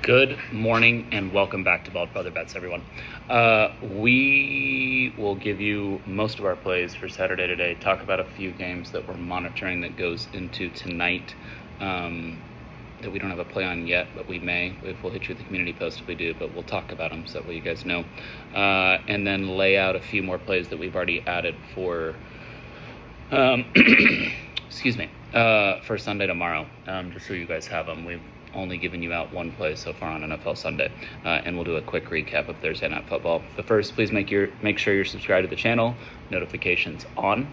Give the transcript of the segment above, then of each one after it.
Good morning and welcome back to Bald Brother Bets, everyone. We will give you most of our plays for Saturday today, talk about a few games that we're monitoring that goes into tonight that we don't have a play on yet, but we may. We'll hit you with the community post if we do, but we'll talk about them so that way you guys know. And then lay out a few more plays that we've already added for, excuse me, for Sunday tomorrow, just so you guys have them. We've only given you out one play so far on NFL Sunday, and we'll do a quick recap of Thursday Night Football. But first, please make sure you're subscribed to the channel, notifications on,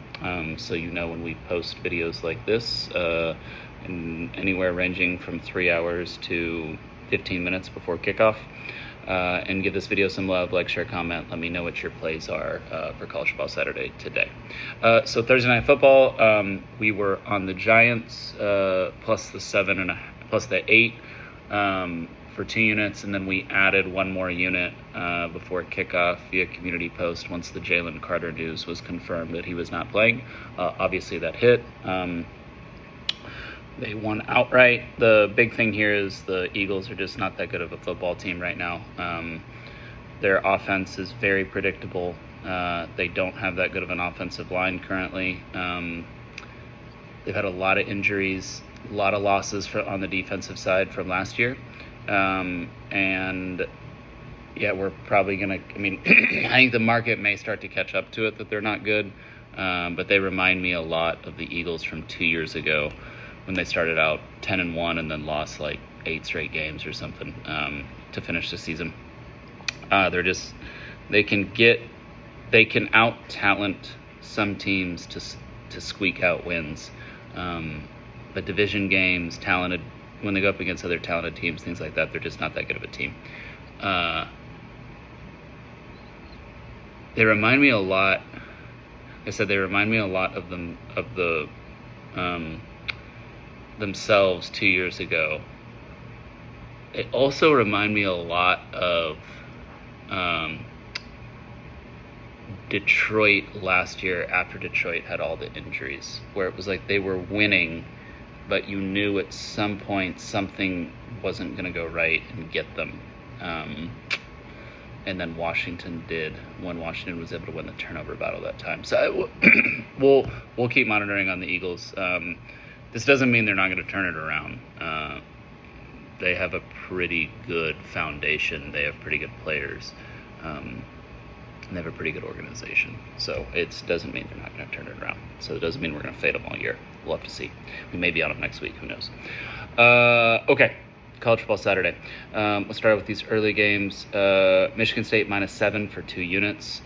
so you know when we post videos like this, in anywhere ranging from 3 hours to 15 minutes before kickoff. And give this video some love, like, share, comment. Let me know what your plays are for College Football Saturday today. So Thursday Night Football, we were on the Giants plus the 8 for 2 units, and then we added one more unit before kickoff via community post once the Jalen Carter news was confirmed that he was not playing. Obviously that hit. They won outright. The big thing here is the Eagles are just not that good of a football team right now. Their offense is very predictable. They don't have that good of an offensive line currently. They've had a lot of injuries, a lot of losses on the defensive side from last year. And yeah, we're probably going to, I think the market may start to catch up to it that they're not good. But they remind me a lot of the Eagles from 2 years ago, when they out 10-1 and then lost like 8 straight games or something to finish the season. They can out talent some teams to squeak out wins, but division games, talented, when they go up against other talented teams, things like that, they're just not that good of a team. They remind me a lot. I said they remind me a lot of themselves 2 years ago. It also remind me a lot of Detroit last year after Detroit had all the injuries, where it was like they were winning, but you knew at some point something wasn't going to go right and get them. And then Washington did, when Washington was able to win the turnover battle that time. So we'll keep monitoring on the Eagles. This doesn't mean they're not going to turn it around. They have a pretty good foundation. They have pretty good players. And they have a pretty good organization. So it doesn't mean they're not going to turn it around. So it doesn't mean we're going to fade them all year. We'll have to see. We may be on them next week. Who knows? Okay. College Football Saturday. Let's start with these early games. Michigan State -7 for 2 units.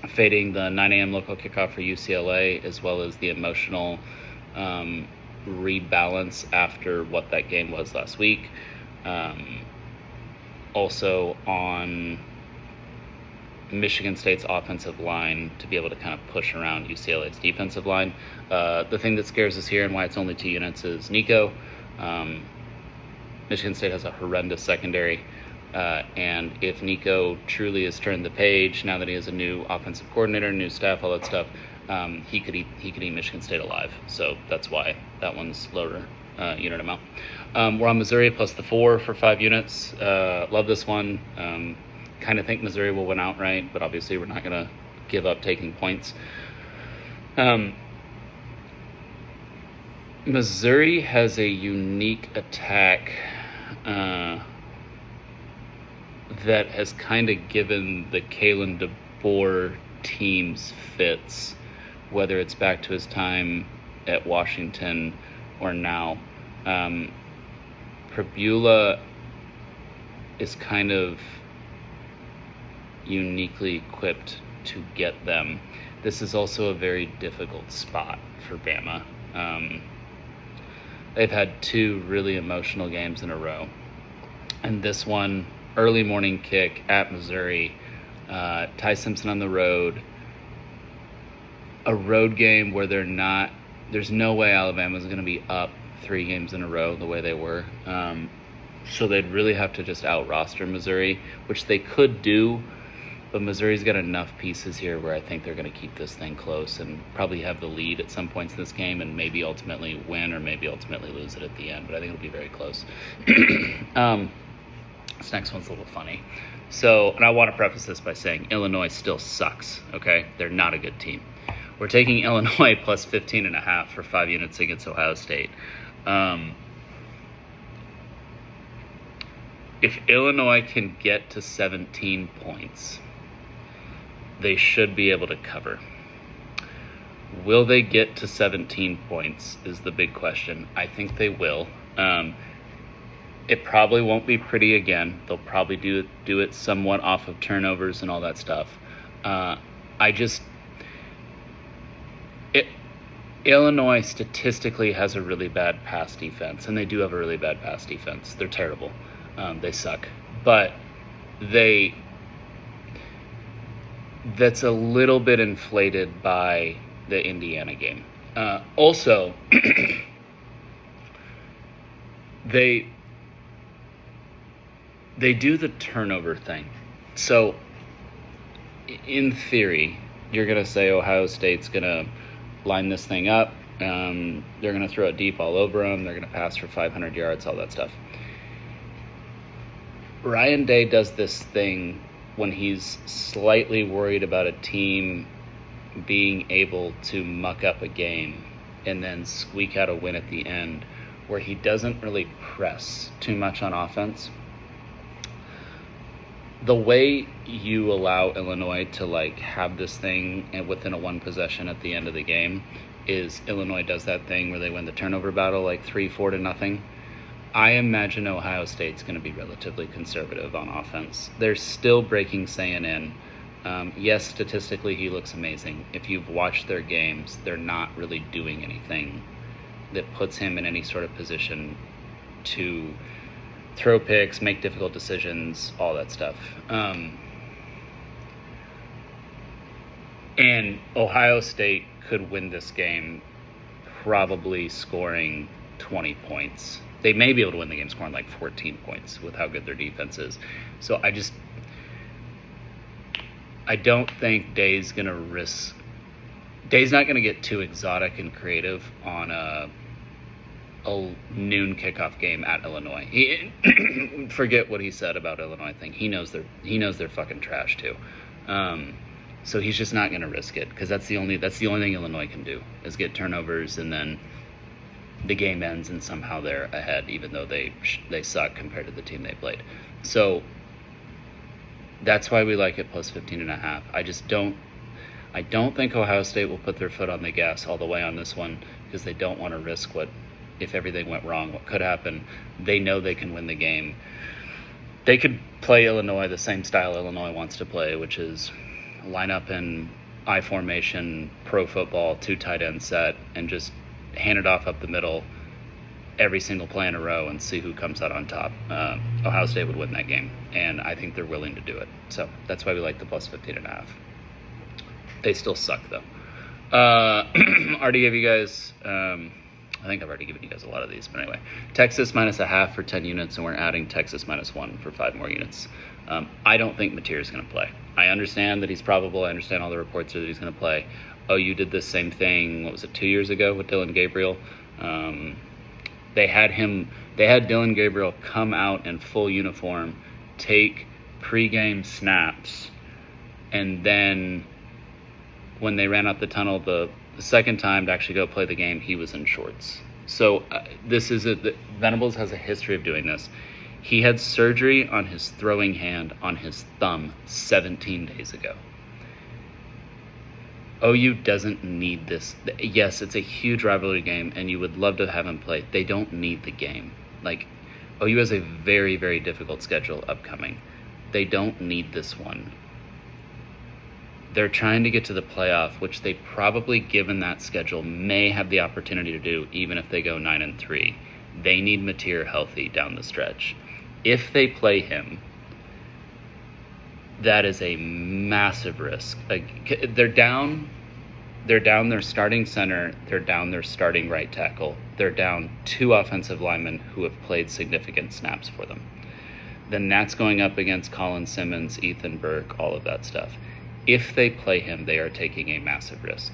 Fading the 9 a.m. local kickoff for UCLA, as well as the emotional rebalance after what that game was last week. Also on Michigan State's offensive line to be able to kind of push around UCLA's defensive line. The thing that scares us here and why it's only 2 units is Nico. Michigan State has a horrendous secondary. And if Nico truly has turned the page, now that he has a new offensive coordinator, new staff, all that stuff, he could eat Michigan State alive. So that's why that one's lower unit amount. We're on Missouri plus the 4 for 5 units. Love this one. Kind of think Missouri will win outright, but obviously we're not going to give up taking points. Missouri has a unique attack that has kind of given the Kalen DeBoer teams fits, whether it's back to his time at Washington or now. Pribula is kind of uniquely equipped to get them. This is also a very difficult spot for Bama. They've had 2 really emotional games in a row, and this one, early morning kick at Missouri, Ty Simpson on the road, a road game where there's no way Alabama's going to be up 3 games in a row the way they were. So they'd really have to just out-roster Missouri, which they could do, But Missouri's got enough pieces here where I think they're going to keep this thing close and probably have the lead at some points in this game and maybe ultimately win or maybe ultimately lose it at the end. But I think it'll be very close. This next one's a little funny. So, and I want to preface this by saying Illinois still sucks, okay? They're not a good team. We're taking Illinois plus 15.5 for 5 units against Ohio State. If Illinois can get to 17 points, they should be able to cover. Will they get to 17 points is the big question. I think they will. It probably won't be pretty again. They'll probably do it somewhat off of turnovers and all that stuff. Illinois statistically has a really bad pass defense, and they do have a really bad pass defense. They're terrible. They suck. But that's a little bit inflated by the Indiana game. Also, they do the turnover thing. So, in theory, you're going to say Ohio State's going to line this thing up. They're going to throw it deep all over them. They're going to pass for 500 yards, all that stuff. Ryan Day does this thing when he's slightly worried about a team being able to muck up a game and then squeak out a win at the end, where he doesn't really press too much on offense. The way you allow Illinois to have this thing and within a one possession at the end of the game is Illinois does that thing where they win the turnover battle 3-4 to nothing. I imagine Ohio State's going to be relatively conservative on offense. They're still breaking Sayin in. Yes, statistically he looks amazing. If you've watched their games, they're not really doing anything that puts him in any sort of position to throw picks, make difficult decisions, all that stuff. And Ohio State could win this game probably scoring 20 points. They may be able to win the game scoring 14 points with how good their defense is. So I don't think Day's going to risk. Day's not going to get too exotic and creative on a noon kickoff game at Illinois. Forget what he said about Illinois thing. He knows they're fucking trash too. So he's just not going to risk it because that's the only thing Illinois can do is get turnovers and then the game ends and somehow they're ahead, even though they suck compared to the team they played. So that's why we like it plus 15.5. I don't think Ohio State will put their foot on the gas all the way on this one because they don't want to risk if everything went wrong, what could happen. They know they can win the game. They could play Illinois the same style Illinois wants to play, which is line up in I formation, pro football, 2 tight end set, and just hand it off up the middle every single play in a row and see who comes out on top. Ohio State would win that game, and I think they're willing to do it. So that's why we like the plus 15.5. They still suck, though. Already gave you guys, I think I've already given you guys a lot of these, but anyway. Texas -0.5 for 10 units, and we're adding Texas -1 for 5 more units. I don't think Mateer's going to play. I understand that he's probable. I understand all the reports are that he's going to play. OU did this same thing, 2 years ago with Dillon Gabriel? They had Dillon Gabriel come out in full uniform, take pregame snaps, and then when they ran up the tunnel the second time to actually go play the game, he was in shorts. So Venables has a history of doing this. He had surgery on his throwing hand on his thumb 17 days ago. OU doesn't need this. Yes, it's a huge rivalry game, and you would love to have him play. They don't need the game. OU has a very, very difficult schedule upcoming. They don't need this one. They're trying to get to the playoff, which they probably, given that schedule, may have the opportunity to do, even if they go 9-3. They need Mateer healthy down the stretch. If they play him, that is a massive risk. They're down their starting center. They're down their starting right tackle. They're down 2 offensive linemen who have played significant snaps for them. then that's going up against Colin Simmons, Ethan Burke, all of that stuff. If they play him, they are taking a massive risk.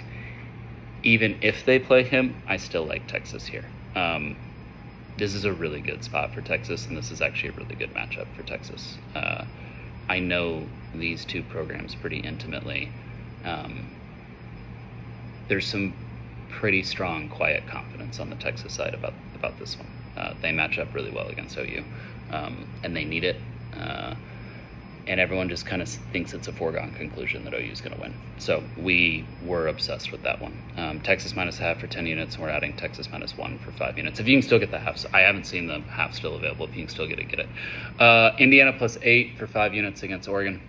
Even if they play him, I still like Texas here. This is a really good spot for Texas, and this is actually a really good matchup for Texas. I know these two programs pretty intimately. There's some pretty strong, quiet confidence on the Texas side about this one. They match up really well against OU, and they need it. And everyone just kind of thinks it's a foregone conclusion that OU is going to win. So we were obsessed with that one. Texas -1/2 for 10 units, and we're adding Texas -1 for 5 units. If you can still get the halves, I haven't seen the half still available. If you can still get it, get it. Indiana +8 for 5 units against Oregon.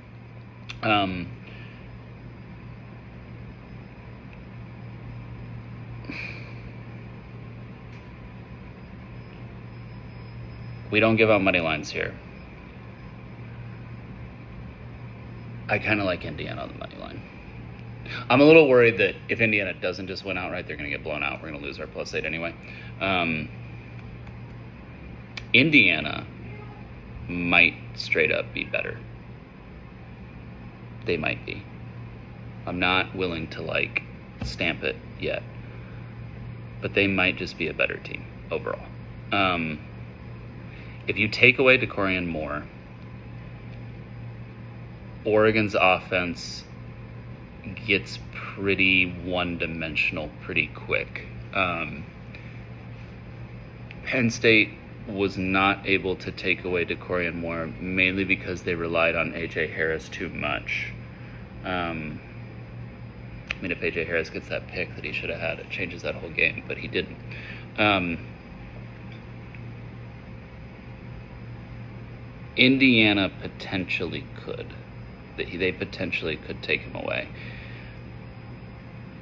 We don't give out money lines here. I kind of like Indiana on the money line. I'm a little worried that if Indiana doesn't just win outright, they're going to get blown out. We're going to lose our +8 anyway. Indiana might straight up be better. They might be. I'm not willing to stamp it yet, but they might just be a better team overall. If you take away DeCorian Moore, Oregon's offense gets pretty one-dimensional pretty quick. Penn State was not able to take away DeCorian Moore, mainly because they relied on A.J. Harris too much. If A.J. Harris gets that pick that he should have had, it changes that whole game, but he didn't. Indiana potentially could. They potentially could take him away.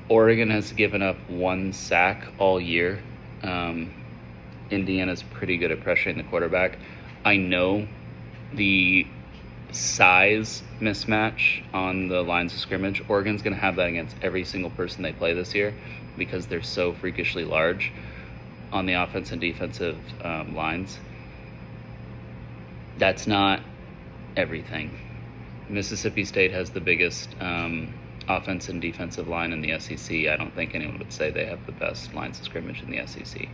Oregon has given up 1 sack all year. Indiana's pretty good at pressuring the quarterback. I know the size mismatch on the lines of scrimmage. Oregon's going to have that against every single person they play this year because they're so freakishly large on the offense and defensive lines. That's not everything. Mississippi State has the biggest offense and defensive line in the SEC. I don't think anyone would say they have the best lines of scrimmage in the SEC.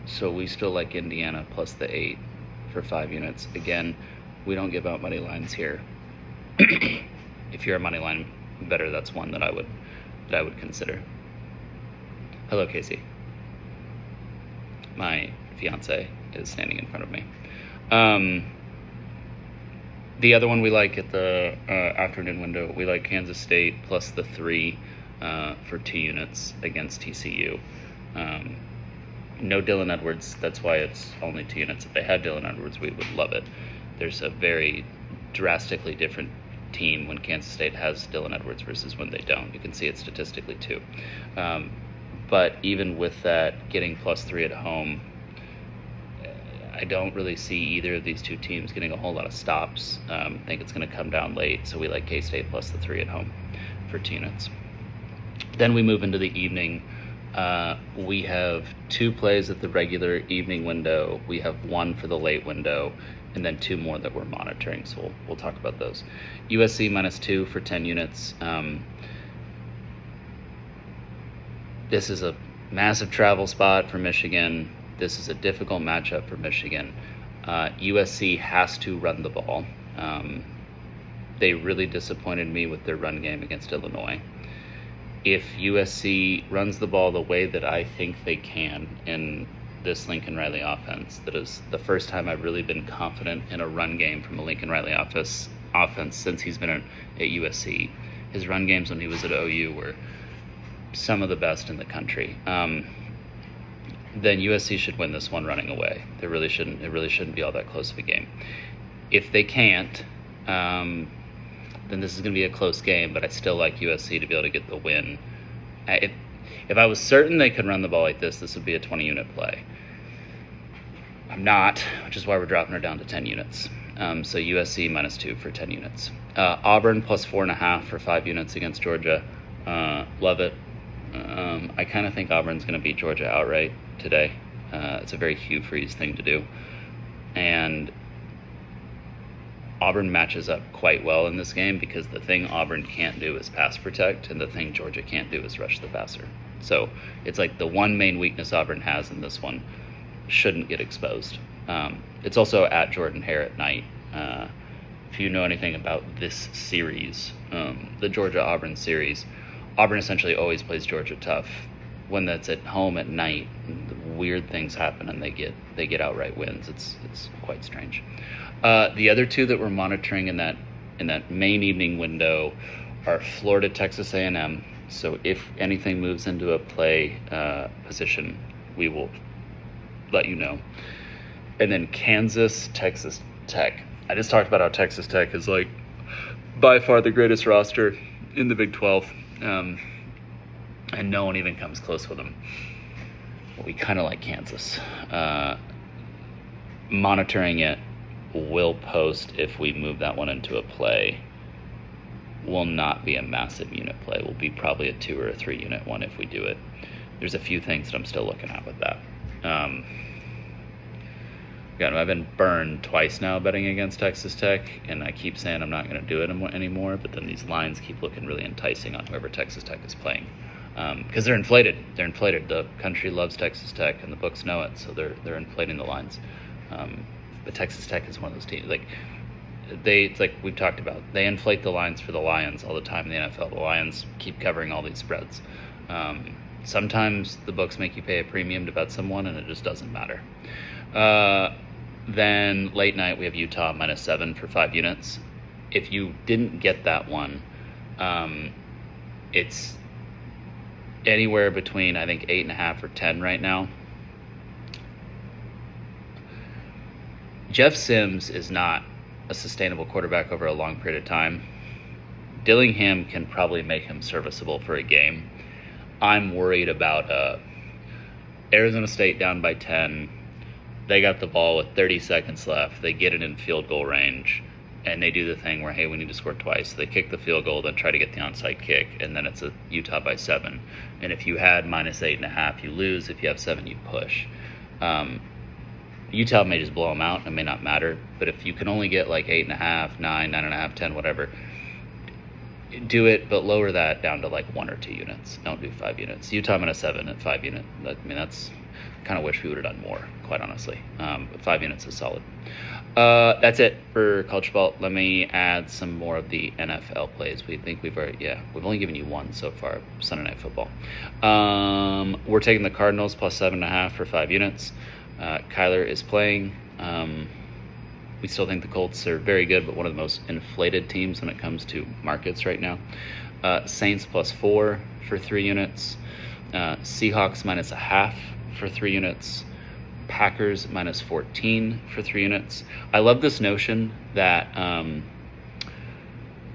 So we still like Indiana plus the 8 for 5 units. Again, we don't give out money lines here. If you're a money line bettor, that's one that I would consider. Hello, Casey. My fiance is standing in front of me. The other one we like at the afternoon window, we like Kansas State plus the 3 for 2 units against TCU. No Dylan Edwards, that's why it's only 2 units. If they had Dylan Edwards, we would love it. There's a very drastically different team when Kansas State has Dylan Edwards versus when they don't. You can see it statistically too. But even with that, getting plus 3 at home, I don't really see either of these two teams getting a whole lot of stops. I think it's going to come down late, so we like K-State plus the 3 at home for 2 units. Then we move into the evening. We have 2 plays at the regular evening window. We have 1 for the late window, and then 2 more that we're monitoring, so we'll talk about those. USC -2 for 10 units. This is a massive travel spot for Michigan. This is a difficult matchup for Michigan. USC has to run the ball. They really disappointed me with their run game against Illinois. If USC runs the ball the way that I think they can in this Lincoln Riley offense, that is the first time I've really been confident in a run game from a Lincoln Riley offense since he's been at USC. His run games when he was at OU were some of the best in the country. Then USC should win this one running away. It really shouldn't be all that close of a game. If they can't, then this is going to be a close game, but I still like USC to be able to get the win. If I was certain they could run the ball like this would be a 20-unit play. I'm not, which is why we're dropping her down to 10 units. So USC -2 for 10 units. Auburn plus 4.5 for 5 units against Georgia. Love it. I kind of think Auburn's going to beat Georgia outright today. It's a very Hugh Freeze thing to do. And Auburn matches up quite well in this game because the thing Auburn can't do is pass protect, and the thing Georgia can't do is rush the passer. So it's like the one main weakness Auburn has in this one shouldn't get exposed. It's also at Jordan-Hare at night. If you know anything about this series, the Georgia-Auburn series, Auburn essentially always plays Georgia tough. When that's at home at night, weird things happen and they get outright wins. It's quite strange. The other two that we're monitoring in that main evening window are Florida, Texas A&M. So if anything moves into a play position, we will let you know. And then Kansas, Texas Tech. I just talked about how Texas Tech is like by far the greatest roster in the Big 12, and no one even comes close with them. Well, we kind of like Kansas. Monitoring it, will post if we move that one into a play. Will not be a massive unit play. Will be probably a 2 or a 3 unit one if we do it. There's a few things that I'm still looking at with that. I've been burned twice now betting against Texas Tech, and I keep saying I'm not going to do it anymore, but then these lines keep looking really enticing on whoever Texas Tech is playing. Because they're inflated. They're inflated. The country loves Texas Tech, and the books know it, so they're inflating the lines. But Texas Tech is one of those teams. It's like we've talked about. They inflate the lines for the Lions all the time in the NFL. The Lions keep covering all these spreads. Sometimes the books make you pay a premium to bet someone, and it just doesn't matter. Then late night, we have Utah -7 for 5 units. If you didn't get that one, it's anywhere between, I think, 8.5 or 10 right now. Jeff Sims is not a sustainable quarterback over a long period of time. Dillingham can probably make him serviceable for a game. I'm worried about Arizona State down by 10. They got the ball with 30 seconds left. They get it in field goal range, and they do the thing where, hey, we need to score twice. They kick the field goal, then try to get the onside kick, and then it's a Utah by 7. And if you had -8.5, you lose. If you have 7, you push. Utah may just blow them out. It may not matter. But if you can only get like 8.5, 9, 9.5, 10, whatever, do it, but lower that down to like 1 or 2 units. Don't do 5 units. Utah -7 at 5 unit. That's kind of wish we would have done more, quite honestly. But 5 units is solid. That's it for college football. Let me add some more of the NFL plays. We've only given you one so far, Sunday Night Football. We're taking the Cardinals +7.5 for 5 units. Kyler is playing. We still think the Colts are very good, but one of the most inflated teams when it comes to markets right now. Saints +4 for 3 units. Seahawks -0.5 for 3 units. Packers -14 for 3 units. I love this notion that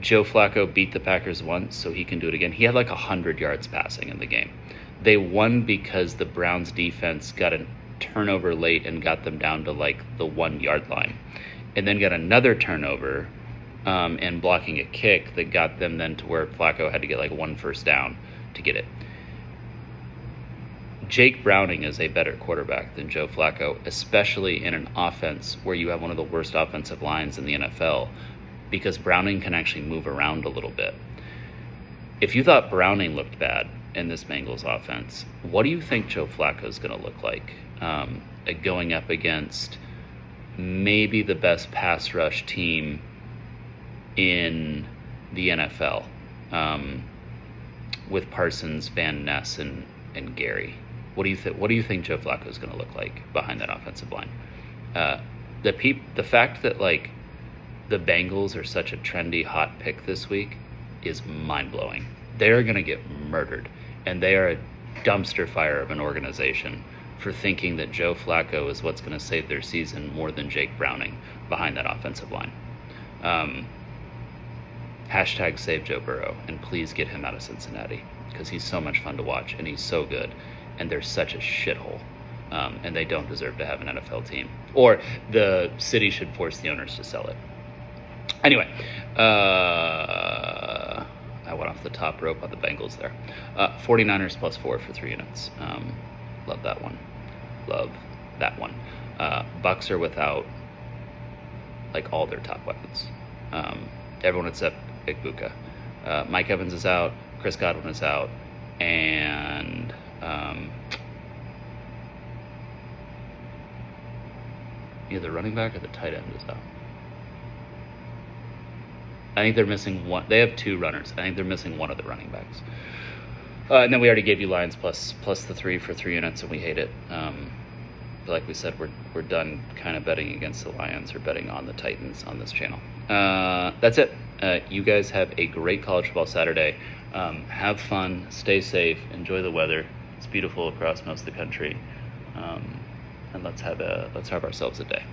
Joe Flacco beat the Packers once, so he can do it again. He had like 100 yards passing in the game. They won because the Browns defense got a turnover late and got them down to like the 1 yard line, and then got another turnover and blocking a kick that got them then to where Flacco had to get like 1 first down to get it. Jake Browning is a better quarterback than Joe Flacco, especially in an offense where you have one of the worst offensive lines in the NFL, because Browning can actually move around a little bit. If you thought Browning looked bad in this Bengals offense, what do you think Joe Flacco is going to look like going up against maybe the best pass rush team in the NFL, with Parsons, Van Ness, and Gary? What do you think Joe Flacco is going to look like behind that offensive line? The fact that like the Bengals are such a trendy hot pick this week is mind-blowing. They're going to get murdered, and they are a dumpster fire of an organization for thinking that Joe Flacco is what's going to save their season more than Jake Browning behind that offensive line. Hashtag save Joe Burrow, and please get him out of Cincinnati, because he's so much fun to watch, and he's so good, and they're such a shithole, and they don't deserve to have an NFL team. Or the city should force the owners to sell it. Anyway, I went off the top rope on the Bengals there. 49ers +4 for 3 units. Love that one. Bucks are without like all their top weapons. Everyone except Igbuka. Mike Evans is out. Chris Godwin is out. And either the running back or the tight end is out. I think they're missing one. They have 2 runners. I think they're missing one of the running backs. And then we already gave you Lions plus the 3 for 3 units, and we hate it. But like we said, we're done kind of betting against the Lions or betting on the Titans on this channel. That's it. You guys have a great college football Saturday. Have fun, stay safe, enjoy the weather. It's beautiful across most of the country, and let's have ourselves a day.